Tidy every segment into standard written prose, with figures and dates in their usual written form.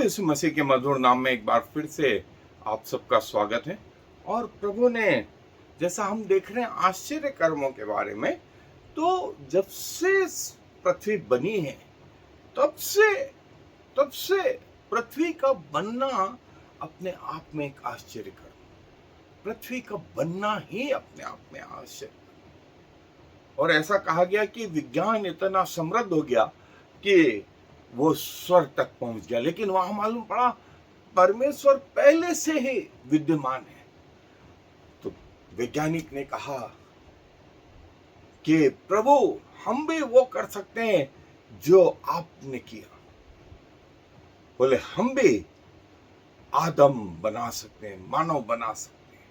यीशु मसीह के मधुर नाम में एक बार फिर से आप सबका स्वागत है। और प्रभु ने, जैसा हम देख रहे हैं आश्चर्य कर्मों के बारे में, तो जब से पृथ्वी बनी है तब से पृथ्वी का बनना अपने आप में एक आश्चर्य कर्म। पृथ्वी का बनना ही अपने आप में आश्चर्य। और ऐसा कहा गया कि विज्ञान इतना समृद्ध हो गया कि वो स्वर्ग तक पहुंच गया, लेकिन वहां मालूम पड़ा परमेश्वर पहले से ही विद्यमान है। तो वैज्ञानिक ने कहा कि प्रभु, हम भी वो कर सकते हैं जो आपने किया। बोले हम भी आदम बना सकते हैं, मानव बना सकते हैं।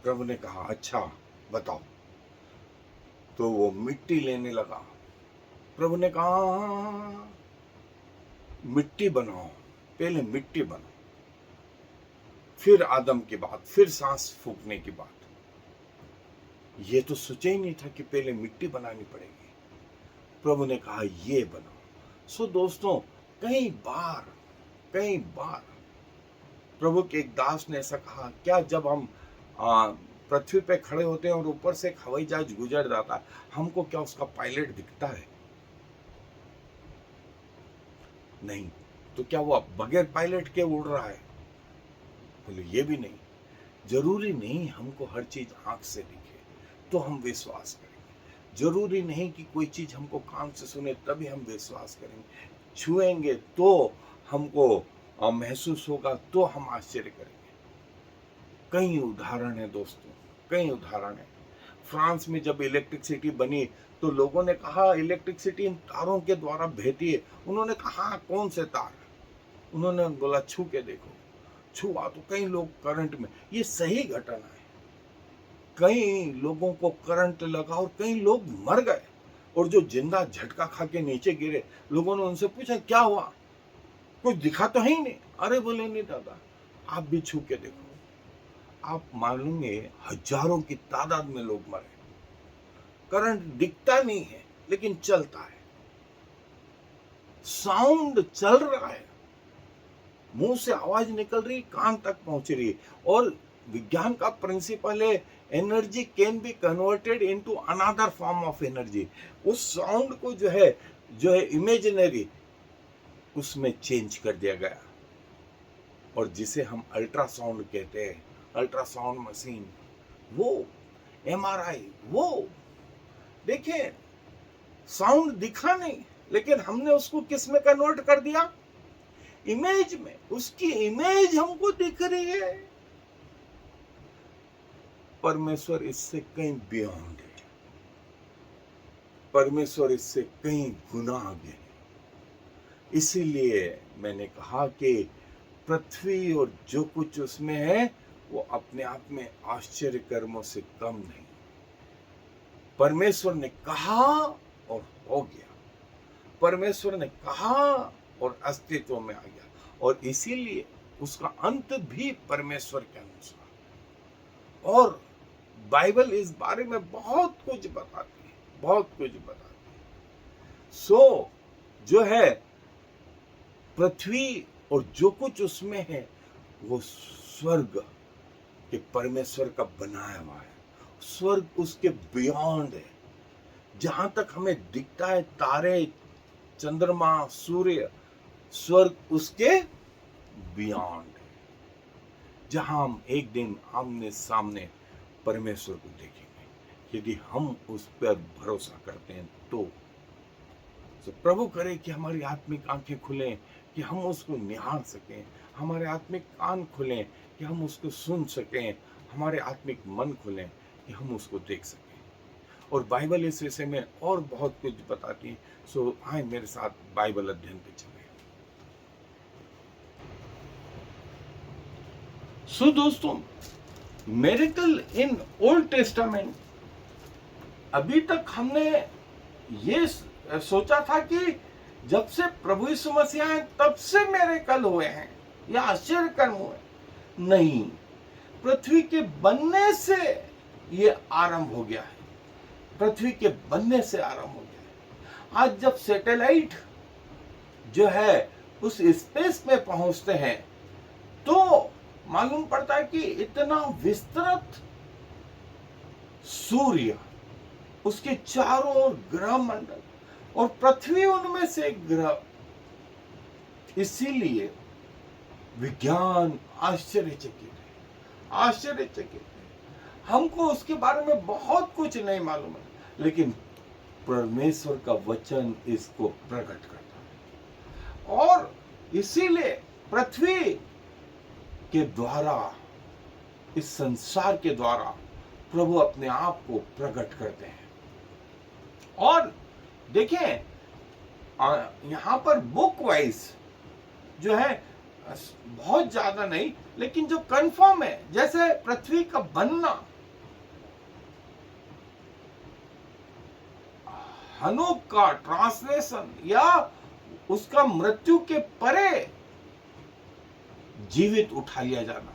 प्रभु ने कहा अच्छा बताओ। तो वो मिट्टी लेने लगा। प्रभु ने कहा मिट्टी बनाओ, पहले मिट्टी बनाओ, फिर आदम के बाद, फिर सांस फूंकने की बात। ये तो सोचा ही नहीं था कि पहले मिट्टी बनानी पड़ेगी। प्रभु ने कहा ये बनाओ। सो दोस्तों, कई बार प्रभु के एक दास ने ऐसा कहा, क्या जब हम पृथ्वी पे खड़े होते हैं और ऊपर से एक हवाई जहाज गुजर जाता है, हमको क्या उसका पायलट दिखता है? नहीं। तो क्या वो बगैर पायलट के उड़ रहा है? बोले ये भी नहीं। जरूरी नहीं हमको हर चीज आंख से दिखे तो हम विश्वास करेंगे। जरूरी नहीं कि कोई चीज हमको कान से सुने तभी हम विश्वास करेंगे। छुएंगे तो हमको महसूस होगा तो हम आश्चर्य करेंगे। कई उदाहरण है दोस्तों, कई उदाहरण है। फ्रांस में जब इलेक्ट्रिसिटी बनी तो लोगों ने कहा इलेक्ट्रिसिटी इन तारों के द्वारा बहती है। उन्होंने कहा कौन से तार? उन्होंने बोला छू के देखो। छुआ तो कई लोग करंट में। ये सही घटना है। कई लोगों को करंट लगा और कई लोग मर गए। और जो जिंदा झटका खा के नीचे गिरे, लोगों ने उनसे पूछा क्या हुआ? कुछ दिखा तो है ही नहीं। अरे बोले नहीं दादा, आप भी छू के देखो। आप मालूंगे हजारों की तादाद में लोग मरे। करंट दिखता नहीं है लेकिन चलता है। साउंड चल रहा है, मुंह से आवाज निकल रही, कान तक पहुंच रही है। और विज्ञान का प्रिंसिपल है energy can be converted into another form of energy. उस साउंड को जो है इमेजिनरी, उसमें चेंज कर दिया गया। और जिसे हम अल्ट्रासाउंड कहते हैं, अल्ट्रासाउंड मशीन, वो एमआरआई, वो देखिए साउंड दिखा नहीं लेकिन हमने उसको किस में कन्वर्ट कर दिया? इमेज में। उसकी इमेज हमको दिख रही है। परमेश्वर इससे कहीं बियॉन्ड है। परमेश्वर इससे कहीं गुना आगे है। इसीलिए मैंने कहा कि पृथ्वी और जो कुछ उसमें है वो अपने आप में आश्चर्य कर्मों से कम नहीं। परमेश्वर ने कहा और हो गया। परमेश्वर ने कहा और अस्तित्व में आ गया। और इसीलिए उसका अंत भी परमेश्वर के अनुसार। और बाइबल इस बारे में बहुत कुछ बताती है, बहुत कुछ बताती है। सो जो है पृथ्वी और जो कुछ उसमें है वो स्वर्ग के परमेश्वर का बनाया हुआ है। स्वर्ग उसके बियॉन्ड है। जहां तक हमें दिखता है तारे, चंद्रमा, सूर्य, स्वर्ग उसके बियॉन्ड है, जहां हम एक दिन आमने सामने परमेश्वर को देखेंगे यदि हम उस पर भरोसा करते हैं तो प्रभु करे कि हमारी आत्मिक आंखें खुलें कि हम उसको निहार सकें, हमारे आत्मिक कान खुलें कि हम उसको सुन सकें, हमारे आत्मिक मन खुलें कि हम उसको देख सकें। और बाइबल इस विषय में और बहुत कुछ बताती है। सो आए मेरे साथ बाइबल अध्ययन पे चले। सो दोस्तों, मिरेकल इन ओल्ड टेस्टामेंट, अभी तक हमने ये सोचा था कि जब से प्रभु यीशु मसीह आए तब से मिरेकल हुए हैं या आश्चर्य कर्म हुए। नहीं, पृथ्वी के बनने से ये आरंभ हो गया है। पृथ्वी के बनने से आरंभ हो गया है। आज जब सैटेलाइट जो है उस स्पेस में पहुंचते हैं तो मालूम पड़ता है कि इतना विस्तृत सूर्य, उसके चारों ओर ग्रह मंडल और पृथ्वी उनमें से एक ग्रह। इसीलिए विज्ञान आश्चर्यचकित है, आश्चर्यचकित है। हमको उसके बारे में बहुत कुछ नहीं मालूम है, लेकिन परमेश्वर का वचन इसको प्रकट करता है। और इसीलिए पृथ्वी के द्वारा, इस संसार के द्वारा प्रभु अपने आप को प्रकट करते हैं। और देखें, यहां पर बुक वाइज जो है बहुत ज्यादा नहीं, लेकिन जो कंफर्म है, जैसे पृथ्वी का बनना, हनोक का ट्रांसलेशन या उसका मृत्यु के परे जीवित उठा लिया जाना,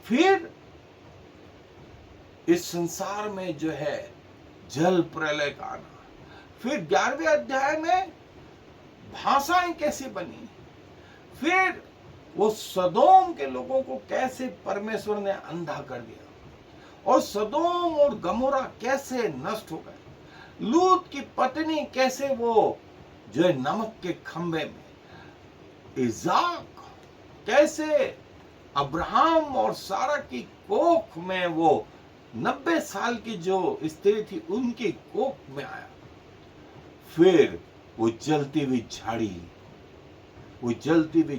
फिर इस संसार में जो है जल प्रलय का आना, फिर 11वें अध्याय में भाषाएं कैसी बनी, फिर वो सदोम के लोगों को कैसे परमेश्वर ने अंधा कर दिया और सदोम और गमोरा कैसे नष्ट हो गए, लूत की पत्नी कैसे वो जो है नमक के खंबे में, इजाक कैसे अब्राहम और सारा की कोख में वो 90 साल की जो स्त्री थी उनकी कोख में आया, फिर वो जलती हुई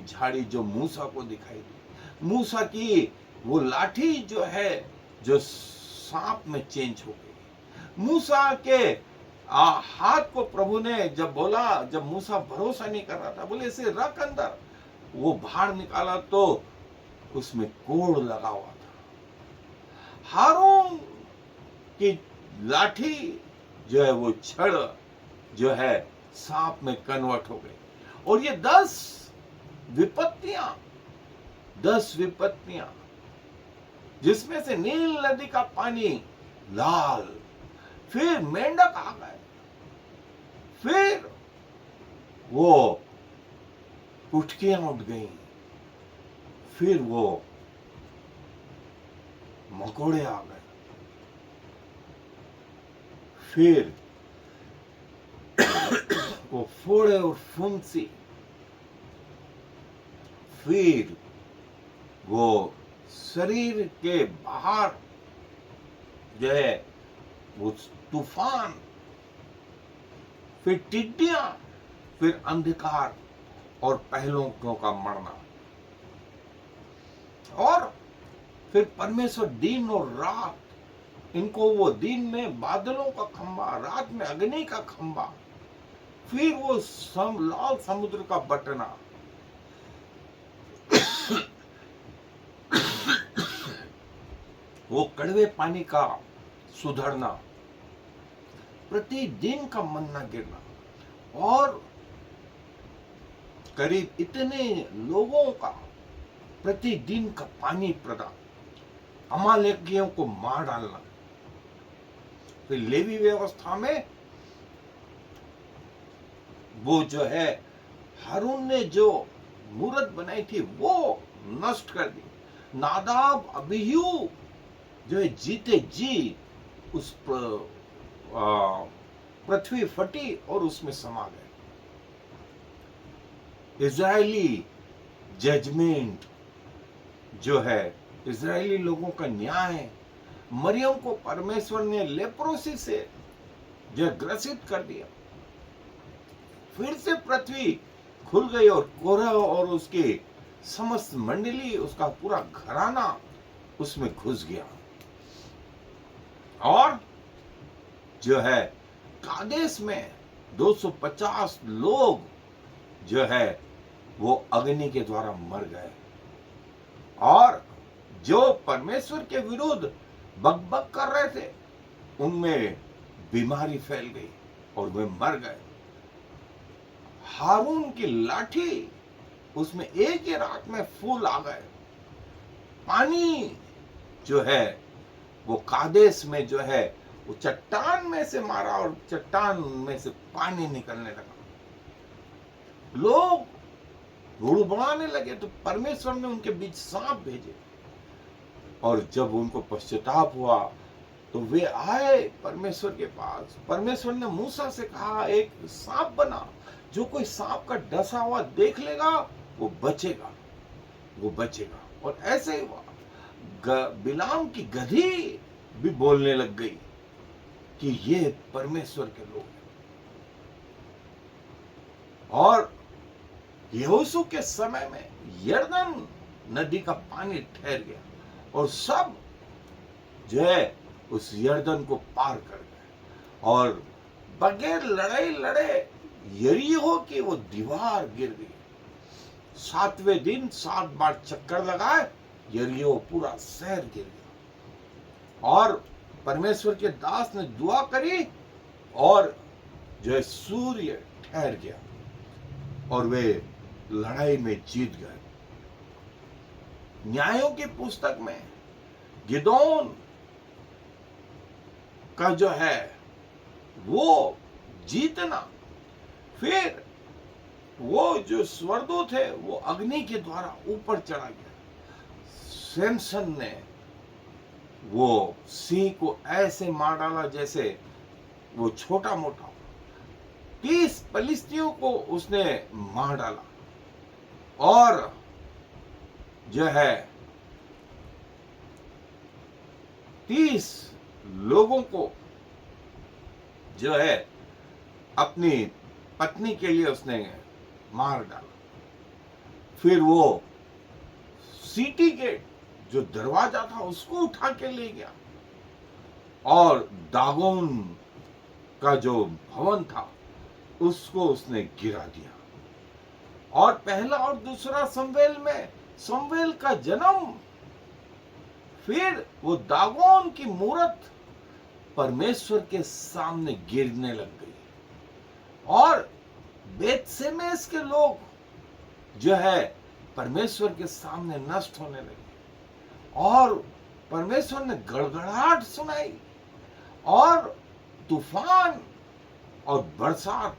झाड़ी जो मूसा को दिखाई दी, मूसा की वो लाठी जो है जो सांप में चेंज हो गई, मूसा के हाथ को प्रभु ने जब बोला, जब मूसा भरोसा नहीं कर रहा था, बोले इसे रख अंदर, वो बाहर निकाला तो उसमें कोड़ लगा हुआ था। हारून की लाठी जो है वो छड़ जो है सांप में कन्वर्ट हो गई। और ये 10 विपत्तियां जिसमें से नील नदी का पानी लाल, फिर मेंढक आ गए, फिर वो पुटकियां उठ गई, फिर वो मकोड़े आ गए, फिर वो फोड़े और फुंसी, फिर वो शरीर के बाहर जो है वो तूफान, फिर टिड्डियां, फिर अंधकार और पहलों का मरना, और फिर परमेश्वर दिन और रात, इनको वो दिन में बादलों का खंबा, रात में अग्नि का खंबा, फिर वो लाल समुद्र का बटना, वो कड़वे पानी का सुधरना, प्रतिदिन का मन्ना गिरना, और करीब इतने लोगों का प्रतिदिन का पानी प्रदान, अमालेकियों को मार डालना। फिर लेवी व्यवस्था में वो जो है हारून ने जो मूरत बनाई थी वो नष्ट कर दी, नादाब अबीहू जो है जीते जी उस पृथ्वी फटी और उसमें समा गए। इजरायली जजमेंट जो है, इजरायली लोगों का न्याय, मरियम को परमेश्वर ने लेप्रोसी से जो ग्रसित कर दिया, फिर से पृथ्वी खुल गई और कोरह और उसकी समस्त मंडली, उसका पूरा घराना उसमें घुस गया, और जो है कादेश में 250 लोग जो है वो अग्नि के द्वारा मर गए, और जो परमेश्वर के विरुद्ध बकबक कर रहे थे उनमें बीमारी फैल गई और वे मर गए। हारून की लाठी, उसमें एक ही रात में फूल आ गए, पानी जो है वो कादेश में जो है वो चट्टान में से मारा और चट्टान में से पानी निकलने लगा। लोग बुड़बुड़ाने लगे तो परमेश्वर ने उनके बीच सांप भेजे, और जब उनको पश्चाताप हुआ तो वे आए परमेश्वर के पास। परमेश्वर ने मूसा से कहा, एक सांप बना, जो कोई सांप का डसा हुआ देख लेगा वो बचेगा, वो बचेगा। और ऐसे ही हुआ। बिलाम की गधी भी बोलने लग गई कि ये परमेश्वर के लोग हैं। और यहोशू के समय में यरदन नदी का पानी ठहर गया और सब जो है उस यरदन को पार कर गए, और बगैर लड़ाई लड़े यरीहो की वो दीवार गिर गई। 7वें दिन 7 बार चक्कर लगाए, यरीहो पूरा शहर गिर गया। और परमेश्वर के दास ने दुआ करी और जो है सूर्य ठहर गया और वे लड़ाई में जीत गए। न्यायों की पुस्तक में गिदोन का जो है वो जीतना, फिर वो जो स्वर्गदूत है वो अग्नि के द्वारा ऊपर चढ़ा गया। सैमसन ने वो सिंह को ऐसे मार डाला जैसे वो छोटा मोटा। 30 फलिस्तियों को उसने मार डाला, और जो है 30 लोगों को जो है अपनी पत्नी के लिए उसने मार डाला। फिर वो सिटी गेट जो दरवाजा था उसको उठा के ले गया, और दागोन का जो भवन था उसको उसने गिरा दिया। और पहला और दूसरा शमूएल में शमूएल का जन्म, फिर वो दागोन की मूरत परमेश्वर के सामने गिरने लग गई, और बेतशेमेश के लोग जो है परमेश्वर के सामने नष्ट होने लगे। और परमेश्वर ने गड़गड़ाहट सुनाई, और तूफान और बरसात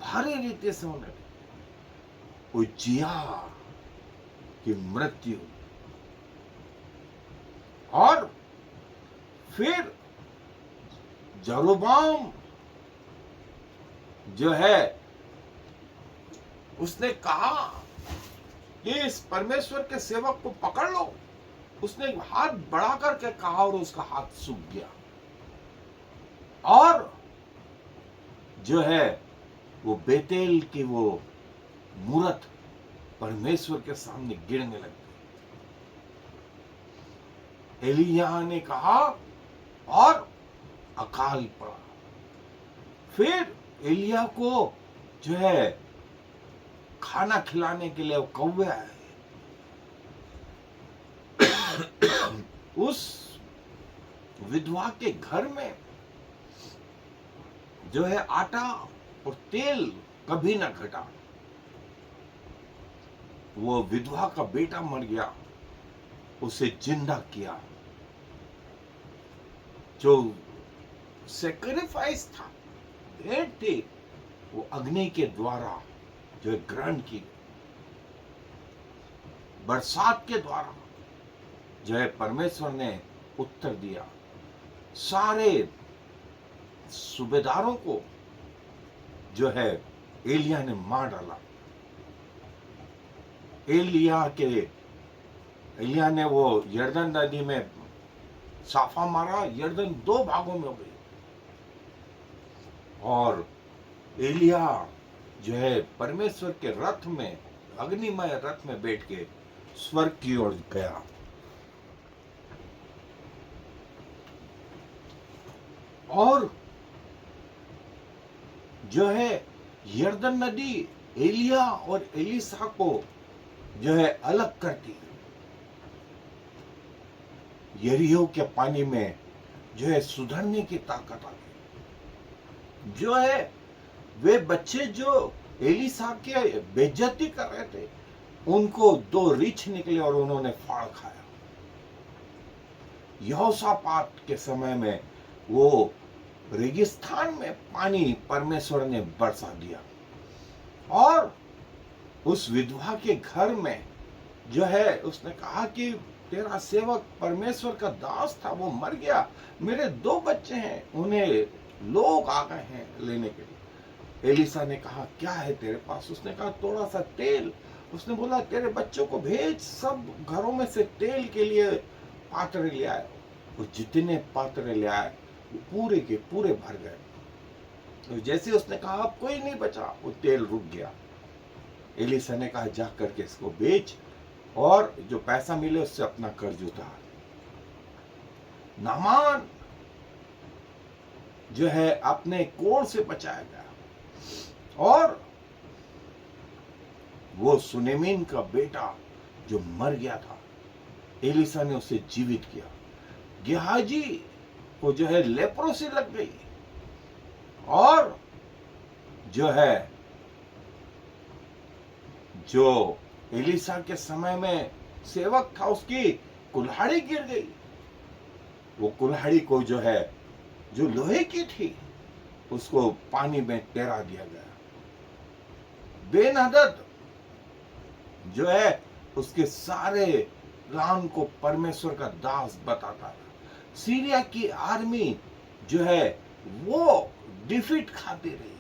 भारी रीति से होने लगी। उज्जिया की मृत्यु, और फिर जरोबाम जो है उसने कहा कि इस परमेश्वर के सेवक को पकड़ लो। उसने हाथ बढ़ा करके कहा और उसका हाथ सूख गया, और जो है वो बेतेल की वो मूरत परमेश्वर के सामने गिरने लग गई। एलिय्याह ने कहा और अकाल पड़ा। फिर एलिय्याह को जो है खाना खिलाने के लिए वो कौवे आए। उस विधवा के घर में जो है आटा और तेल कभी ना घटा। वो विधवा का बेटा मर गया, उसे जिंदा किया। जो सैक्रिफाइस था, भेंट थी, वो अग्नि के द्वारा जो ग्रहण की। बरसात के द्वारा जो है परमेश्वर ने उत्तर दिया। सारे सूबेदारों को जो है एलिय्याह ने मार डाला। एलिय्याह ने वो यरदन नदी में साफा मारा, यरदन 2 भागों में हो गई, और एलिय्याह जो है परमेश्वर के रथ में, अग्निमय रथ में बैठ के स्वर्ग की ओर गया। और जो है यरदन नदी एलिय्याह और एलीशा को जो है अलग करती है। यरीहो के पानी में जो है सुधरने की ताकत आ गई। जो है वे बच्चे जो एलीशा के बेइज्जती कर रहे थे, उनको 2 रीछ निकले और उन्होंने फाड़ खाया। यहोशापात के समय में वो रेगिस्तान में पानी परमेश्वर ने बरसा दिया, और उस विधवा के घर में जो है उसने कहा कि तेरा सेवक परमेश्वर का दास था, वो मर गया, मेरे 2 बच्चे हैं, उन्हें लोग आ गए हैं लेने के लिए। एलिसा ने कहा क्या है तेरे पास? उसने कहा थोड़ा सा तेल। उसने बोला तेरे बच्चों को भेज, सब घरों में से तेल के लिए पात्र ले आए। वो जितने पात्र ले आए वो पूरे के पूरे भर गए। तो जैसे उसने कहा अब कोई नहीं बचा, वो तेल रुक गया। एलिसा ने कहा जा करके इसको बेच और जो पैसा मिले उससे अपना कर्ज उतार। नामान जो है अपने कोढ़ से बचाया गया और वो सुनेमीन का बेटा जो मर गया था, एलिसा ने उसे जीवित किया। गेहाजी को जो है लेप्रोसी लग गई और जो एलिसा के समय में सेवक था उसकी कुल्हाड़ी गिर गई। वो कुल्हाड़ी को जो लोहे की थी उसको पानी में तैरा दिया गया। बेनहदद जो है उसके सारे प्लान को परमेश्वर का दास बताता था। सीरिया की आर्मी जो है वो डिफीट खाती रही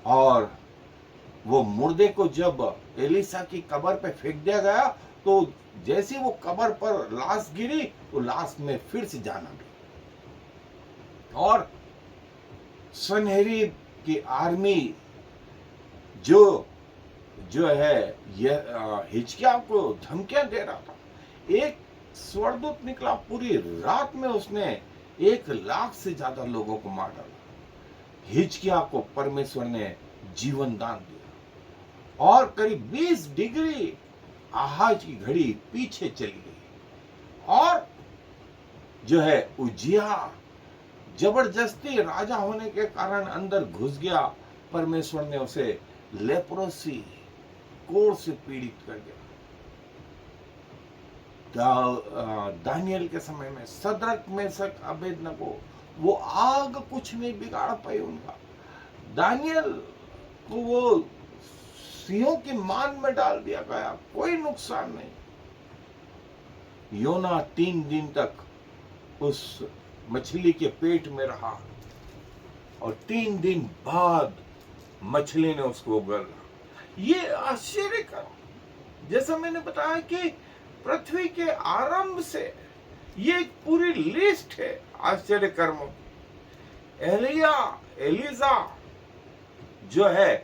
और वो मुर्दे को जब एलिसा की कब्र पे फेंक दिया गया तो जैसे वो कब्र पर लाश गिरी तो लाश में फिर से जान आ गई और सनहेरीब की आर्मी जो है हिजकिय्याह को धमकियां दे रहा था। एक स्वर्गदूत निकला, पूरी रात में उसने 1,00,000 से ज्यादा लोगों को मार डाला। हिजकिय्याह को परमेश्वर ने जीवन दान दिया और करीब 20 डिग्री आहाज की घड़ी पीछे चली गई और उजिया जबरदस्ती राजा होने के कारण अंदर घुस गया। परमेश्वर ने उसे लेप्रोसी कोढ़ से पीड़ित कर दिया। दानियल के समय में सदरक मेशक अबेदनगो, वो आग कुछ नहीं बिगाड़ पाई उनका। दानियल को वो सिंहों की मान में डाल दिया गया, कोई नुकसान नहीं। योना 3 दिन तक उस मछली के पेट में रहा और 3 दिन बाद मछली ने उसको उगला। ये आश्चर्य का, जैसा मैंने बताया कि पृथ्वी के आरंभ से ये एक पूरी लिस्ट है आश्चर्य कर्मों की। एलिजा जो है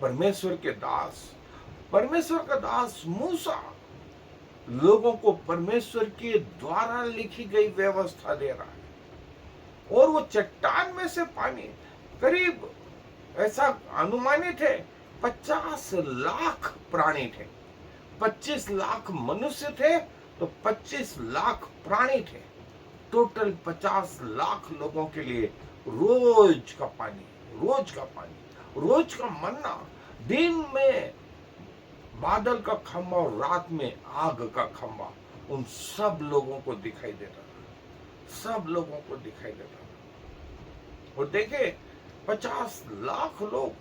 परमेश्वर के दास, परमेश्वर का दास मूसा लोगों को परमेश्वर के द्वारा लिखी गई व्यवस्था दे रहा है और वो चट्टान में से पानी, करीब ऐसा अनुमानित है 50 लाख प्राणी थे। 25 लाख मनुष्य थे तो 25 लाख प्राणी थे। टोटल 50 लाख लोगों के लिए रोज का पानी, रोज का पानी, रोज का मन्ना, दिन में बादल का खंभा और रात में आग का खंभा, उन सब लोगों को दिखाई देता था, सब लोगों को दिखाई देता था। और देखे 50 लाख लोग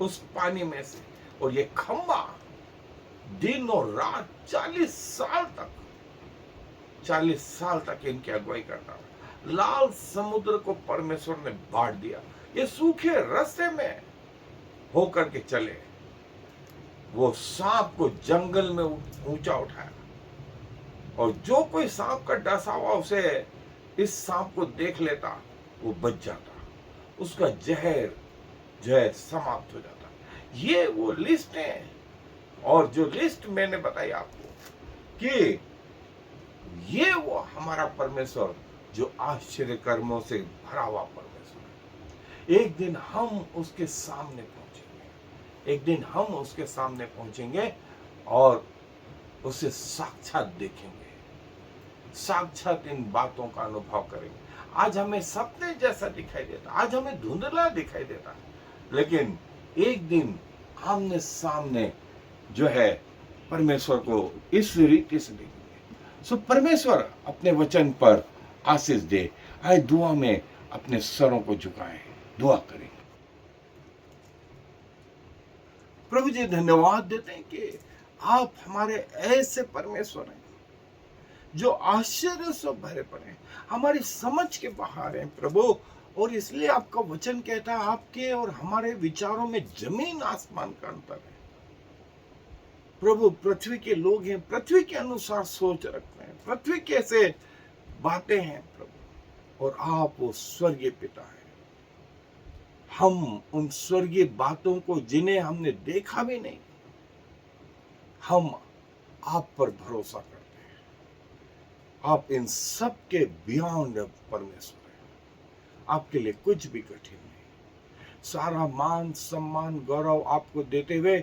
उस पानी में से, और ये खंभा दिन और रात 40 साल तक इनकी अगुवाई करता था। लाल समुद्र को परमेश्वर ने बांट दिया। ये सूखे रास्ते में होकर के चले। वो सांप को जंगल में ऊंचा उठाया और जो कोई सांप का डसा हुआ उसे इस सांप को देख लेता वो बच जाता, उसका जहर जो है समाप्त हो जाता। ये वो लिस्ट है। और जो लिस्ट मैंने बताई आपको कि ये वो हमारा परमेश्वर जो आश्चर्य कर्मों से भरा हुआ परमेश्वर है। एक दिन हम उसके सामने पहुंचेंगे, एक दिन हम उसके सामने पहुंचेंगे और उसे साक्षात देखेंगे, साक्षात इन बातों का अनुभव करेंगे। आज हमें सपने जैसा दिखाई देता, आज हमें धुंधला दिखाई देता, लेकिन एक दिन आमने सामने जो है परमेश्वर को इस रीति से देखेंगे। सो परमेश्वर अपने वचन पर आशीष दे। आए दुआ में अपने सरों को झुकाएं, दुआ करें। प्रभु तुझे धन्यवाद देते हैं कि आप हमारे ऐसे परमेश्वर हैं जो आश्चर्य से भरे पड़े, हमारी समझ के बाहर हैं प्रभु। और इसलिए आपका वचन कहता है आपके और हमारे विचारों में जमीन आसमान का अंतर है प्रभु। पृथ्वी के लोग हैं, पृथ्वी के अनुसार सोच रखते हैं, पृथ्वी कैसे बातें हैं प्रभु, और आप वो स्वर्गीय पिता हैं। हम उन स्वर्गीय बातों को जिन्हें हमने देखा भी नहीं, हम आप पर भरोसा करते हैं। आप इन सब के बियॉन्ड परमेश्वर हैं, आपके लिए कुछ भी कठिन नहीं। सारा मान सम्मान गौरव आपको देते हुए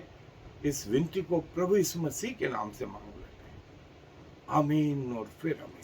इस विनती को प्रभु यीशु मसीह के नाम से मांग लेते हैं, आमीन और फिर आमीन।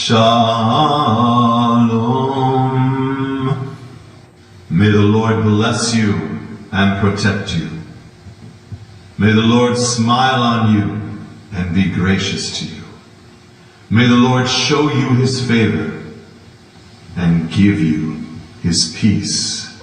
Shalom. May the Lord bless you and protect you. May the Lord smile on you and be gracious to you. May the Lord show you his favor and give you his peace.